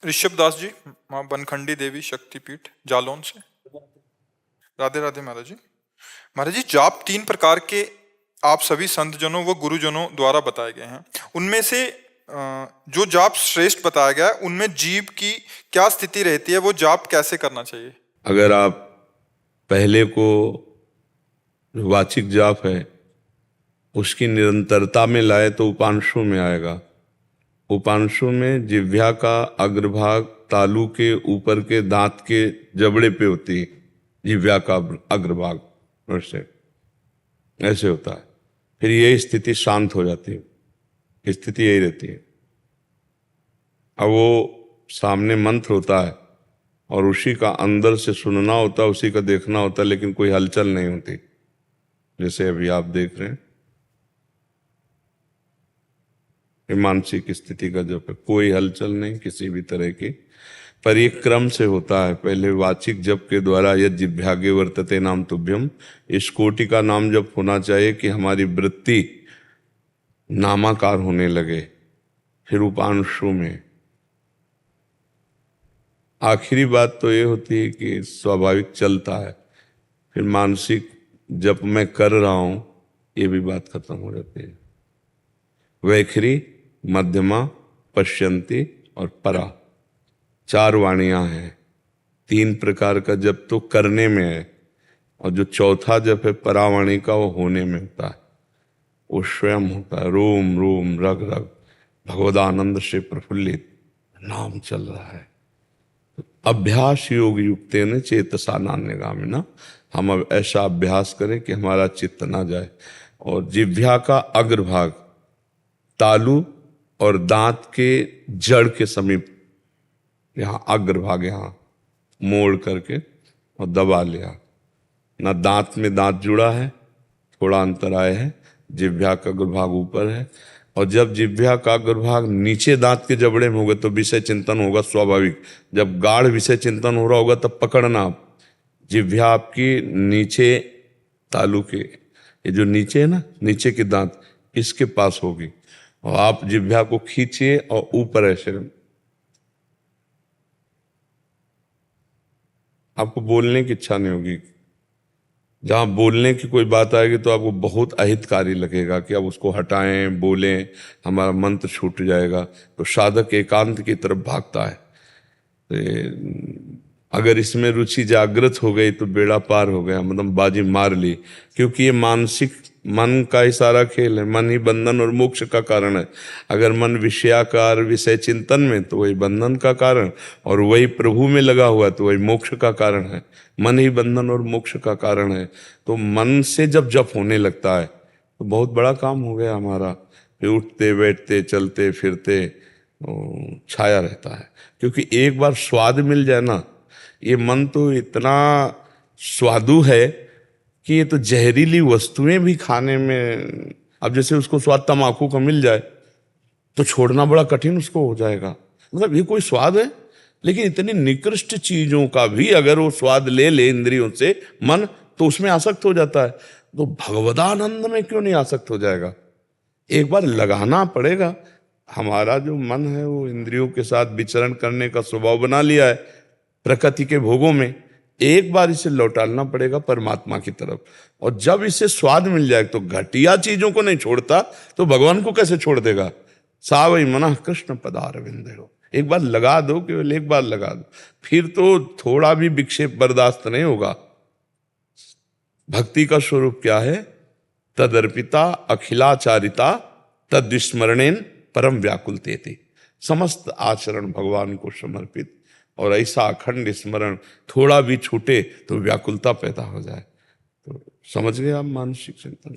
ऋषभ दास जी, माँ बनखंडी देवी शक्तिपीठ जालौन से। राधे राधे महाराज जी। महाराज जी, जाप तीन प्रकार के आप सभी संतजनों व गुरुजनों द्वारा बताए गए हैं। उनमें से जो जाप श्रेष्ठ बताया गया है, उनमें जीव की क्या स्थिति रहती है, वो जाप कैसे करना चाहिए? अगर आप पहले को वाचिक जाप है उसकी निरंतरता में लाए तो उपांशु में आएगा। उपांशु में जिह्वा का अग्रभाग तालू के ऊपर के दांत के जबड़े पे होती है, जिह्वा का अग्रभाग वैसे ऐसे होता है। फिर ये स्थिति शांत हो जाती है, स्थिति यही रहती है। अब वो सामने मंत्र होता है और उसी का अंदर से सुनना होता है, उसी का देखना होता है, लेकिन कोई हलचल नहीं होती। जैसे अभी आप देख रहे हैं, मानसिक स्थिति का जब कोई हलचल नहीं किसी भी तरह की, पर एक क्रम से होता है। पहले वाचिक जप के द्वारा यद जिह्वागे वर्तते नाम तुभ्यम, इस कोटि का नाम जप होना चाहिए कि हमारी वृत्ति नामाकार होने लगे। फिर उपांशु में आखिरी बात तो ये होती है कि स्वाभाविक चलता है। फिर मानसिक जप मैं कर रहा हूं, ये भी बात खत्म हो जाती है। वैखरी, मध्यमा, पश्यंती और परा, चार वाणियां हैं। तीन प्रकार का जप तो करने में है, और जो चौथा जप है परावाणी का, वो होने में होता है। वो स्वयं होता है, रोम रोम रग रग भगवदानंद से प्रफुल्लित नाम चल रहा है। अभ्यास योग युक्तेन चेतसा नान्यगामिना, हम अब ऐसा अभ्यास करें कि हमारा चित्त ना जाए। और जिह्वा का अग्रभाग तालू और दांत के जड़ के समीप, यहाँ अग्रभाग यहाँ मोड़ करके और दबा लिया। ना दांत में दांत जुड़ा है, थोड़ा अंतराय है, जिह्वा का अग्रभाग ऊपर है। और जब जिह्वा का अग्रभाग नीचे दांत के जबड़े में होगा तो विषय चिंतन होगा स्वाभाविक। जब गाढ़ विषय चिंतन हो रहा होगा तब पकड़ना आप, जिह्वा आपकी नीचे तालू के, ये जो नीचे है ना, नीचे के दांत, इसके पास होगी। और आप जिह्वा को खींचिए और ऊपर ऐसे, आपको बोलने की इच्छा नहीं होगी। जहां बोलने की कोई बात आएगी तो आपको बहुत अहितकारी लगेगा कि अब उसको हटाएं, बोलें, हमारा मंत्र छूट जाएगा। तो साधक एकांत की तरफ भागता है। तो अगर इसमें रुचि जागृत हो गई तो बेड़ा पार हो गया, मतलब बाजी मार ली। क्योंकि ये मानसिक मन का ही सारा खेल है। मन ही बंधन और मोक्ष का कारण है। अगर मन विषयाकार विषय चिंतन में तो वही बंधन का कारण, और वही प्रभु में लगा हुआ तो वही मोक्ष का कारण है। मन ही बंधन और मोक्ष का कारण है। तो मन से जब जप होने लगता है तो बहुत बड़ा काम हो गया हमारा। फिर उठते बैठते चलते फिरते छाया रहता है। क्योंकि एक बार स्वाद मिल जाए ना, ये मन तो इतना स्वादु है कि ये तो जहरीली वस्तुएं भी खाने में, अब जैसे उसको स्वाद तम्बाकू का मिल जाए तो छोड़ना बड़ा कठिन उसको हो जाएगा। मतलब ये कोई स्वाद है, लेकिन इतनी निकृष्ट चीजों का भी अगर वो स्वाद ले ले इंद्रियों से मन, तो उसमें आसक्त हो जाता है। तो भगवदानंद में क्यों नहीं आसक्त हो जाएगा? एक बार लगाना पड़ेगा। हमारा जो मन है वो इंद्रियों के साथ विचरण करने का स्वभाव बना लिया है प्रकृति के भोगों में। एक बार इसे लौटाना पड़ेगा परमात्मा की तरफ। और जब इसे स्वाद मिल जाए तो घटिया चीजों को नहीं छोड़ता तो भगवान को कैसे छोड़ देगा? सावई मना कृष्ण पदारविंद हो। एक बार लगा दो, केवल एक बार लगा दो, फिर तो थोड़ा भी विक्षेप बर्दाश्त नहीं होगा। भक्ति का स्वरूप क्या है? तदर्पिता अखिलाचारिता तद्विस्मरणेन परम व्याकुलतेति। समस्त आचरण भगवान को समर्पित, और ऐसा अखंड स्मरण, थोड़ा भी छूटे तो व्याकुलता पैदा हो जाए। तो समझ गए आप मानसिक चिंतन।